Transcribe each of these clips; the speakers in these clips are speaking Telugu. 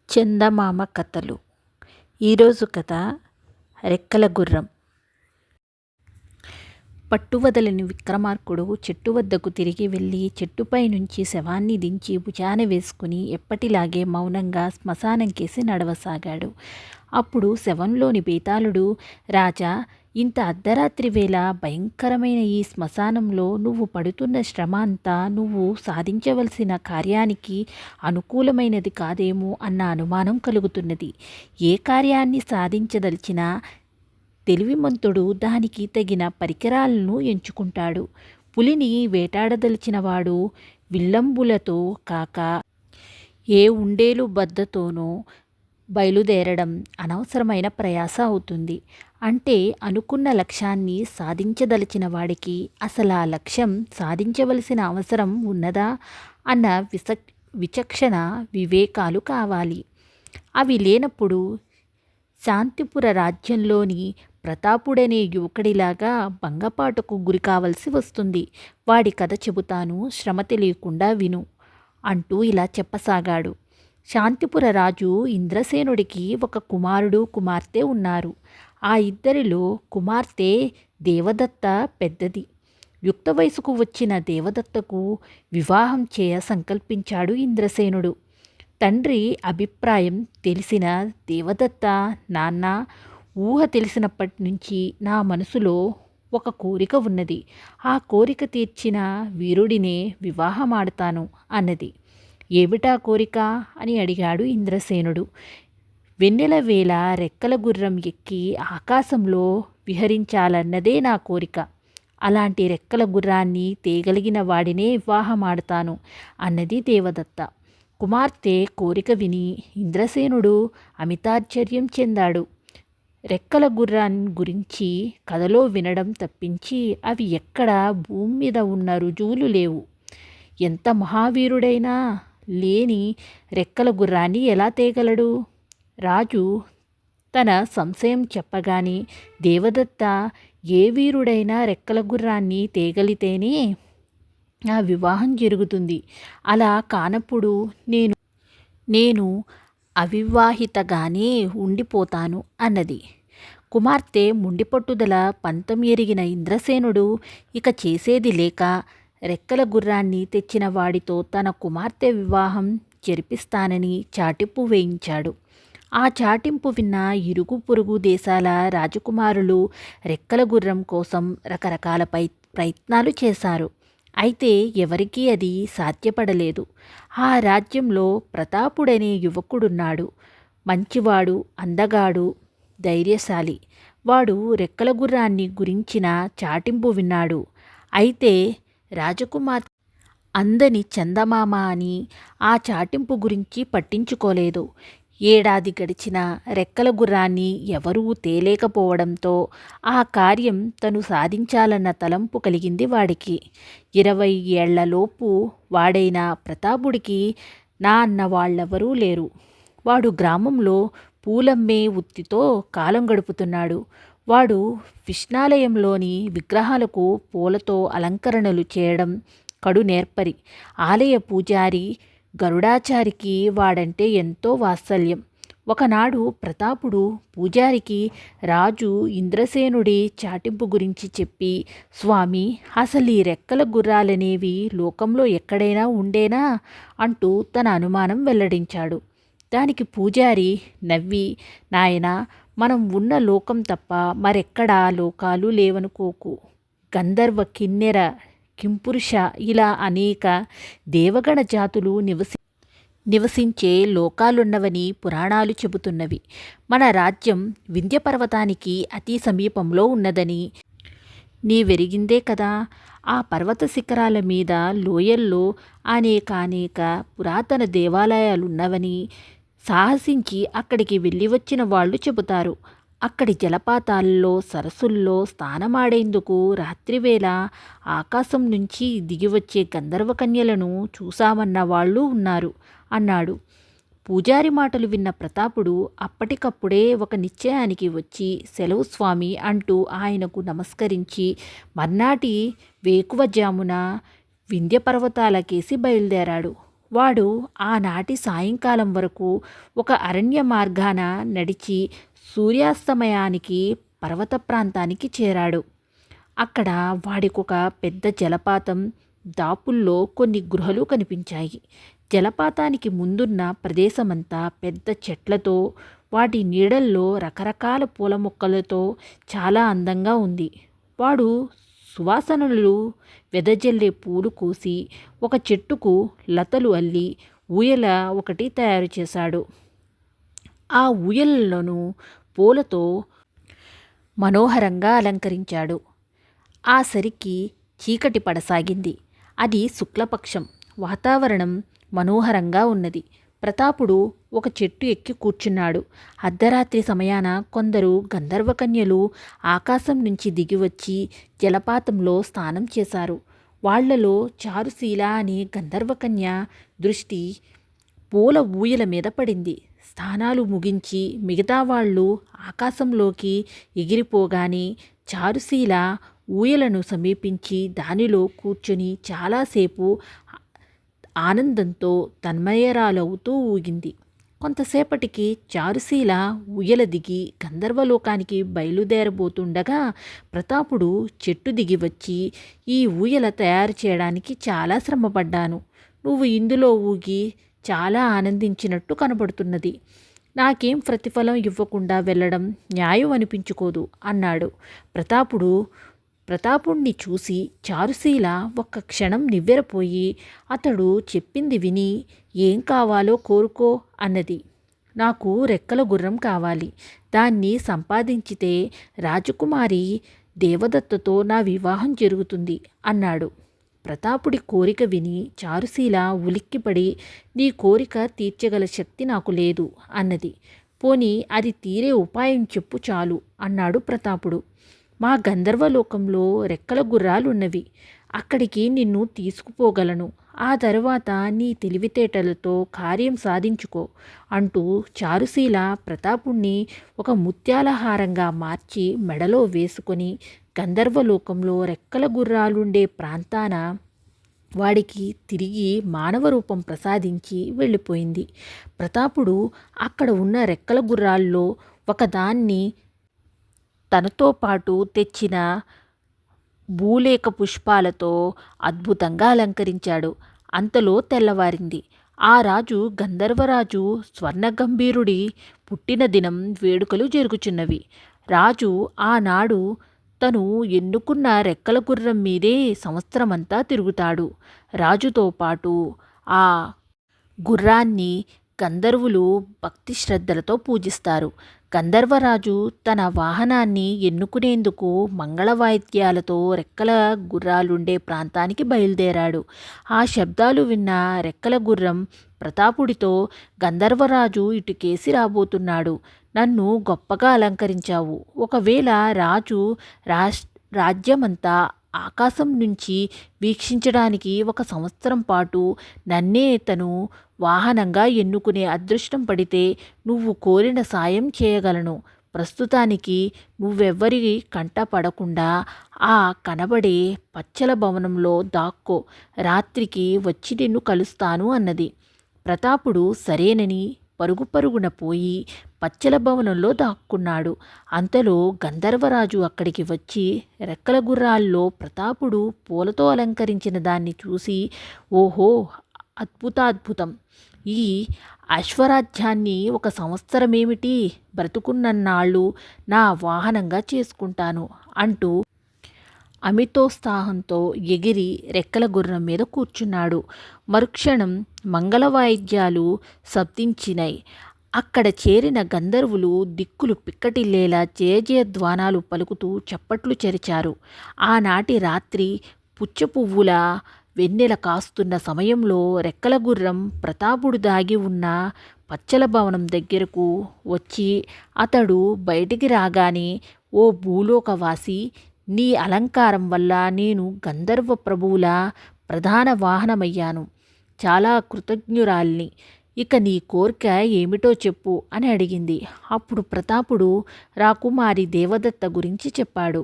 చందమామ కథలు. ఈరోజు కథ రెక్కల గుర్రం. పట్టువదలని విక్రమార్కుడు చెట్టు వద్దకు తిరిగి వెళ్ళి చెట్టుపై నుంచి శవాన్ని దించి భుజాన వేసుకుని ఎప్పటిలాగే మౌనంగా శ్మశానం కేసి నడవసాగాడు. అప్పుడు శవంలోని బేతాళుడు, రాజా, ఇంత అర్ధరాత్రి వేళ భయంకరమైన ఈ శ్మశానంలో నువ్వు పడుతున్న శ్రమ అంతా నువ్వు సాధించవలసిన కార్యానికి అనుకూలమైనది కాదేమో అన్న అనుమానం కలుగుతున్నది. ఏ కార్యాన్ని సాధించదలిచినా తెలివిమంతుడు దానికి తగిన పరికరాలను ఎంచుకుంటాడు. పులిని వేటాడదలిచినవాడు విల్లంబులతో కాక ఏ ఉండేలు బద్దతోనో బయలుదేరడం అనవసరమైన ప్రయాస అవుతుంది. అంటే అనుకున్న లక్ష్యాన్ని సాధించదలిచిన వాడికి అసలు ఆ లక్ష్యం సాధించవలసిన అవసరం ఉన్నదా అన్న విచక్షణ వివేకాలు కావాలి. అవి లేనప్పుడు శాంతిపుర రాజ్యంలోని ప్రతాపుడనే యువకుడిలాగా భంగపాటుకు గురి కావలసి వస్తుంది. వాడి కథ చెబుతాను, శ్రమ తెలియకుండా విను అంటూ ఇలా చెప్పసాగాడు. శాంతిపుర రాజు ఇంద్రసేనుడికి ఒక కుమారుడు, కుమార్తె ఉన్నారు. ఆ ఇద్దరిలో కుమార్తె దేవదత్త పెద్దది. యుక్త వయసుకు వచ్చిన దేవదత్తకు వివాహం చేయ సంకల్పించాడు ఇంద్రసేనుడు. తండ్రి అభిప్రాయం తెలిసిన దేవదత్త, నాన్న, ఊహ తెలిసినప్పటి నుంచి నా మనసులో ఒక కోరిక ఉన్నది. ఆ కోరిక తీర్చిన వీరుడినే వివాహమాడతాను అన్నది. ఏమిటా కోరిక అని అడిగాడు ఇంద్రసేనుడు. వెన్నెల వేళ రెక్కల గుర్రం ఎక్కి ఆకాశంలో విహరించాలన్నదే నా కోరిక. అలాంటి రెక్కల గుర్రాన్ని తేగలిగిన వాడినే వివాహమాడతాను అన్నది దేవదత్త. కుమార్తె కోరిక విని ఇంద్రసేనుడు అమితాశ్చర్యం చెందాడు. రెక్కల గుర్రాన్ని గురించి కథలో వినడం తప్పించి అవి ఎక్కడ భూమి మీద ఉన్న రుజువులు లేవు. ఎంత మహావీరుడైనా లేని రెక్కల గుర్రాన్ని ఎలా తేగలడు? రాజు తన సంశయం చెప్పగానే దేవదత్త, ఏ వీరుడైనా రెక్కల గుర్రాన్ని తేగలితేనే నా వివాహం జరుగుతుంది. అలా కానప్పుడు నేను అవివాహితగానే ఉండిపోతాను అన్నది. కుమార్తె ముండిపట్టుదల పంతం ఎరిగిన ఇంద్రసేనుడు ఇక చేసేది లేక రెక్కల గుర్రాన్ని తెచ్చిన వాడితో తన కుమార్తె వివాహం జరిపిస్తానని చాటింపు వేయించాడు. ఆ చాటింపు విన్న ఇరుగు పొరుగు దేశాల రాజకుమారులు రెక్కల గుర్రం కోసం రకరకాల ప్రయత్నాలు చేశారు. అయితే ఎవరికీ అది సాధ్యపడలేదు. ఆ రాజ్యంలో ప్రతాపుడనే యువకుడున్నాడు. మంచివాడు, అందగాడు, ధైర్యశాలి. వాడు రెక్కల గుర్రాన్ని గురించిన చాటింపు విన్నాడు. అయితే రాజకుమార్తె అందని చందమామ అని ఆ చాటింపు గురించి పట్టించుకోలేదు. ఏడాది గడిచిన రెక్కల గుర్రాన్ని ఎవరూ తేలేకపోవడంతో ఆ కార్యం తను సాధించాలన్న తలంపు కలిగింది వాడికి. 20 ఏళ్లలోపు వాడైన ప్రతాపుడికి నా అన్న వాళ్ళెవరూ లేరు. వాడు గ్రామంలో పూలమ్మే వృత్తితో కాలం గడుపుతున్నాడు. వాడు విష్ణాలయంలోని విగ్రహాలకు పూలతో అలంకరణలు చేయడం కడు నేర్పరి. ఆలయ పూజారి గరుడాచారికి వాడంటే ఎంతో వాత్సల్యం. ఒకనాడు ప్రతాపుడు పూజారికి రాజు ఇంద్రసేనుడి చాటింపు గురించి చెప్పి, స్వామి, అసలు ఈ రెక్కల గుర్రాలనేవి లోకంలో ఎక్కడైనా ఉండేనా అంటూ తన అనుమానం వెల్లడించాడు. దానికి పూజారి నవ్వి, నాయనా, మనం ఉన్న లోకం తప్ప మరెక్కడా లోకాలు లేవనుకోకు. గంధర్వ, కిన్నెర, కింపురుష ఇలా అనేక దేవగణ జాతులు నివసించే లోకాలున్నవని పురాణాలు చెబుతున్నవి. మన రాజ్యం వింధ్య పర్వతానికి అతి సమీపంలో ఉన్నదని నీవెరిగిందే కదా. ఆ పర్వత శిఖరాల మీద లోయల్లో అనేక పురాతన దేవాలయాలున్నవని సాహసించి అక్కడికి వెళ్ళి వచ్చిన వాళ్ళు చెబుతారు. అక్కడి జలపాతాల్లో, సరస్సుల్లో స్నానమాడేందుకు రాత్రివేళ ఆకాశం నుంచి దిగివచ్చే గంధర్వ కన్యలను చూశామన్న వాళ్ళు ఉన్నారు అన్నాడు. పూజారి మాటలు విన్న ప్రతాపుడు అప్పటికప్పుడే ఒక నిశ్చయానికి వచ్చి, సెలవు స్వామి అంటూ ఆయనకు నమస్కరించి మర్నాటి వేకువజామున వింధ్య పర్వతాలకేసి బయలుదేరాడు. వాడు ఆనాటి సాయంకాలం వరకు ఒక అరణ్య మార్గాన నడిచి సూర్యాస్తమయానికి పర్వత ప్రాంతానికి చేరాడు. అక్కడ వాడికొక పెద్ద జలపాతం, దాపుల్లో కొన్ని గృహలు కనిపించాయి. జలపాతానికి ముందున్న ప్రదేశమంతా పెద్ద చెట్లతో, వాటి నీడల్లో రకరకాల పూల మొక్కలతో చాలా అందంగా ఉంది. వాడు సువాసనలు వెదజల్లే పూలు కోసి ఒక చెట్టుకు లతలు అల్లి ఊయల ఒకటి తయారు చేశాడు. ఆ ఊయలను పూలతో మనోహరంగా అలంకరించాడు. ఆ సరికి చీకటి పడసాగింది. అది శుక్లపక్షం. వాతావరణం మనోహరంగా ఉన్నది. ప్రతాపుడు ఒక చెట్టు ఎక్కి కూర్చున్నాడు. అర్ధరాత్రి సమయాన కొందరు గంధర్వకన్యలు ఆకాశం నుంచి దిగివచ్చి జలపాతంలో స్నానం చేశారు. వాళ్లలో చారుశీల అనే గంధర్వకన్య దృష్టి పూల ఊయల మీద పడింది. స్నానాలు ముగించి మిగతా వాళ్ళు ఆకాశంలోకి ఎగిరిపోగానే చారుశీల ఊయలను సమీపించి దానిలో కూర్చొని చాలాసేపు ఆనందంతో తన్మయరాలవుతూ ఊగింది. కొంతసేపటికి చారుశీల ఊయల దిగి గంధర్వలోకానికి బయలుదేరబోతుండగా ప్రతాపుడు చెట్టు దిగి వచ్చి, ఈ ఊయల తయారు చేయడానికి చాలా శ్రమపడ్డాను. నువ్వు ఇందులో ఊగి చాలా ఆనందించినట్టు కనబడుతున్నది. నాకేం ప్రతిఫలం ఇవ్వకుండా వెళ్ళడం న్యాయం అనిపించుకోదు అన్నాడు. ప్రతాపుణ్ణి చూసి చారుశీల ఒక్క క్షణం నివ్వెరపోయి అతడు చెప్పింది విని, ఏం కావాలో కోరుకో అన్నది. నాకు రెక్కల గుర్రం కావాలి. దాన్ని సంపాదించితే రాజకుమారి దేవదత్తతో నా వివాహం జరుగుతుంది అన్నాడు. ప్రతాపుడి కోరిక విని చారుశీల ఉలిక్కిపడి, నీ కోరిక తీర్చగల శక్తి నాకు లేదు అన్నది. పోనీ అది తీరే ఉపాయం చెప్పు చాలు అన్నాడు ప్రతాపుడు. మా గంధర్వలోకంలో రెక్కల గుర్రాలున్నవి. అక్కడికి నిన్ను తీసుకుపోగలను. ఆ తరువాత నీ తెలివితేటలతో కార్యం సాధించుకో అంటూ చారుశీల ప్రతాపుణ్ణి ఒక ముత్యాల హారంగా మార్చి మెడలో వేసుకొని గంధర్వలోకంలో రెక్కల గుర్రాలుండే ప్రాంతాన వాడికి తిరిగి మానవ రూపం ప్రసాదించి వెళ్ళిపోయింది. ప్రతాపుడు అక్కడ ఉన్న రెక్కల గుర్రాల్లో ఒకదాన్ని తనతో పాటు తెచ్చిన భూలేఖ పుష్పాలతో అద్భుతంగా అలంకరించాడు. అంతలో తెల్లవారింది. ఆ రాజు గంధర్వరాజు స్వర్ణగంభీరుడి పుట్టిన దినం వేడుకలు జరుగుచున్నవి. రాజు ఆనాడు తను ఎన్నుకున్న రెక్కల గుర్రం మీదే సంవత్సరమంతా తిరుగుతాడు. రాజుతో పాటు ఆ గుర్రాన్ని గంధర్వులు భక్తి శ్రద్ధలతో పూజిస్తారు. గంధర్వరాజు తన వాహనాన్ని ఎన్నుకునేందుకు మంగళవాయిద్యాలతో రెక్కల గుర్రాలుండే ప్రాంతానికి బయలుదేరాడు. ఆ శబ్దాలు విన్న రెక్కల గుర్రం ప్రతాపుడితో, గంధర్వరాజు ఇటుకేసి రాబోతున్నాడు. నన్ను గొప్పగా అలంకరించావు. ఒకవేళ రాజు రాజ్యమంతా ఆకాశం నుంచి వీక్షించడానికి ఒక సంవత్సరం పాటు నన్నే తను వాహనంగా ఎన్నుకునే అదృష్టం పడితే నువ్వు కోరిన సాయం చేయగలను. ప్రస్తుతానికి నువ్వెవ్వరి కంట పడకుండా ఆ కనబడే పచ్చల భవనంలో దాక్కో. రాత్రికి వచ్చి నిన్ను కలుస్తాను అన్నది. ప్రతాపుడు సరేనని పరుగున పోయి పచ్చల భవనంలో దాక్కున్నాడు. అంతలో గంధర్వరాజు అక్కడికి వచ్చి రెక్కల గుర్రాల్లో ప్రతాపుడు పూలతో అలంకరించిన దాన్ని చూసి, ఓహో, అద్భుతం! ఈ అశ్వరాజ్యాన్ని ఒక సంవత్సరమేమిటి, బ్రతుకున్నన్నాళ్ళు నా వాహనంగా చేసుకుంటాను అంటూ అమితోత్సాహంతో ఎగిరి రెక్కల గుర్రం మీద కూర్చున్నాడు. మరుక్షణం మంగళవాయిద్యాలు శబ్దించినాయి. అక్కడ చేరిన గంధర్వులు దిక్కులు పిక్కటిల్లేలా జయజయధ్వానాలు పలుకుతూ చప్పట్లు చెరిచారు. ఆనాటి రాత్రి పుచ్చపువ్వుల వెన్నెల కాస్తున్న సమయంలో రెక్కల గుర్రం ప్రతాపుడు దాగి ఉన్న పచ్చల భవనం దగ్గరకు వచ్చి అతడు బయటికి రాగానే, ఓ భూలోకవాసి, నీ అలంకారం వల్ల నేను గంధర్వ ప్రభువుల ప్రధాన వాహనమయ్యాను. చాలా కృతజ్ఞురాల్ని. ఇక నీ కోరిక ఏమిటో చెప్పు అని అడిగింది. అప్పుడు ప్రతాపుడు రాకుమారి దేవదత్త గురించి చెప్పాడు.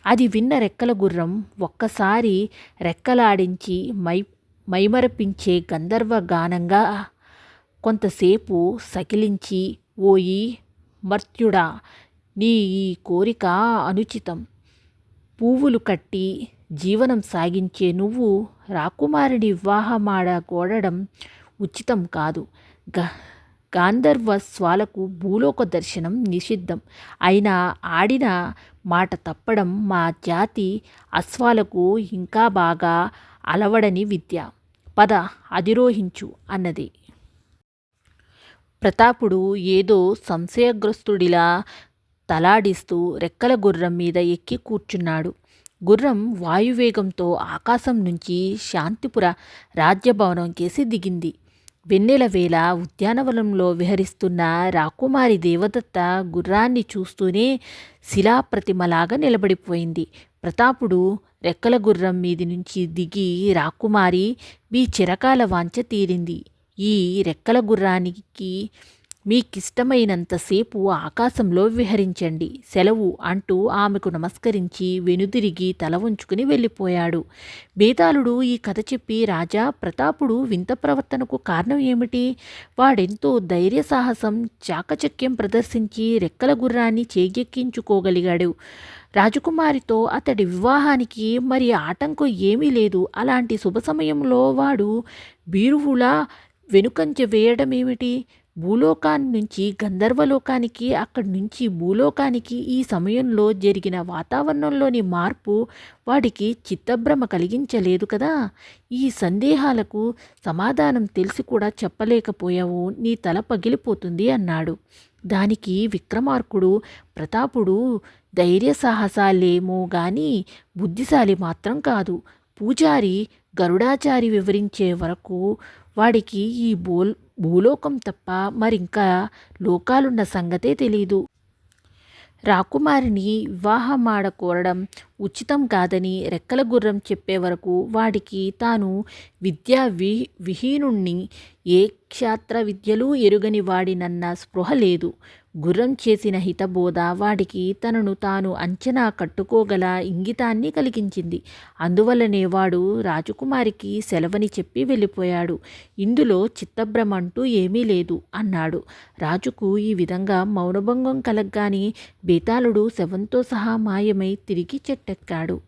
అది విన్న రెక్కల గుర్రం ఒక్కసారి రెక్కలాడించి మైమరపించే గంధర్వ గానంగా కొంతసేపు సకిలించి, ఓయి మర్త్యుడా, నీ ఈ కోరిక అనుచితం. పువ్వులు కట్టి జీవనం సాగించే నువ్వు రాకుమారిని వివాహమాడకూడడం ఉచితం కాదు. గాంధర్వ స్వాలకు భూలోక దర్శనం నిషిద్ధం. అయినా ఆడిన మాట తప్పడం మా జాతి అశ్వాలకు ఇంకా బాగా అలవడని విద్య. పద అధిరోహించు అన్నది. ప్రతాపుడు ఏదో సంశయగ్రస్తుడిలా తలాడిస్తూ రెక్కల గుర్రం మీద ఎక్కి కూర్చున్నాడు. గుర్రం వాయువేగంతో ఆకాశం నుంచి శాంతిపుర రాజ్యభవనం కేసి దిగింది. వెన్నెల వేళ ఉద్యానవనంలో విహరిస్తున్న రాకుమారి దేవదత్త గుర్రాన్ని చూస్తూనే శిలాప్రతిమలాగా నిలబడిపోయింది. ప్రతాపుడు రెక్కల గుర్రం మీది నుంచి దిగి, రాకుమారి, మీ చిరకాల వాంఛ తీరింది. ఈ రెక్కల గుర్రానికి మీకిష్టమైనంతసేపు ఆకాశంలో విహరించండి, సెలవు అంటూ ఆమెకు నమస్కరించి వెనుదిరిగి తల వంచుకుని వెళ్ళిపోయాడు. బేతాళుడు ఈ కథ చెప్పి, రాజా, ప్రతాపుడు వింత ప్రవర్తనకు కారణం ఏమిటి? వాడెంతో ధైర్య సాహసం, చాకచక్యం ప్రదర్శించి రెక్కల గుర్రాన్ని చేజెక్కించుకోగలిగాడు. రాజకుమారితో అతడి వివాహానికి మరి ఆటంకం ఏమీ లేదు. అలాంటి శుభ సమయంలో వాడు బీరువులా వెనుకంజ వేయడమేమిటి? భూలోకాన్ని నుంచి గంధర్వలోకానికి, అక్కడి నుంచి భూలోకానికి ఈ సమయంలో జరిగిన వాతావరణంలోని మార్పు వాడికి చిత్తభ్రమ కలిగించలేదు కదా? ఈ సందేహాలకు సమాధానం తెలిసి కూడా చెప్పలేకపోయావు, నీ తల పగిలిపోతుంది అన్నాడు. దానికి విక్రమార్కుడు, ప్రతాపుడు ధైర్య సాహసాలేమో గాని బుద్ధిశాలి మాత్రం కాదు. పూజారి గరుడాచారి వివరించే వరకు వాడికి ఈ భూలోకం తప్ప మరింకా లోకాలున్న సంగతే తెలీదు. రాకుమారిని వివాహమాడకోరడం ఉచితం కాదని రెక్కల గుర్రం చెప్పే వరకు వాడికి తాను విద్యా విహీనుణ్ణి, ఏ క్షాత్ర విద్యలు ఎరుగని వాడినన్న స్పృహ లేదు. గుర్రం చేసిన హితబోధ వాడికి తనను తాను అంచనా కట్టుకోగల ఇంగితాన్ని కలిగించింది. అందువల్లనే వాడు రాజకుమారికి సెలవని చెప్పి వెళ్ళిపోయాడు. ఇందులో చిత్తభ్రమ అంటూ ఏమీ లేదు అన్నాడు. రాజుకు ఈ విధంగా మౌనభంగం కలగ్గానే బేతాళుడు శవంతో సహా మాయమై తిరిగి చెట్టెక్కాడు.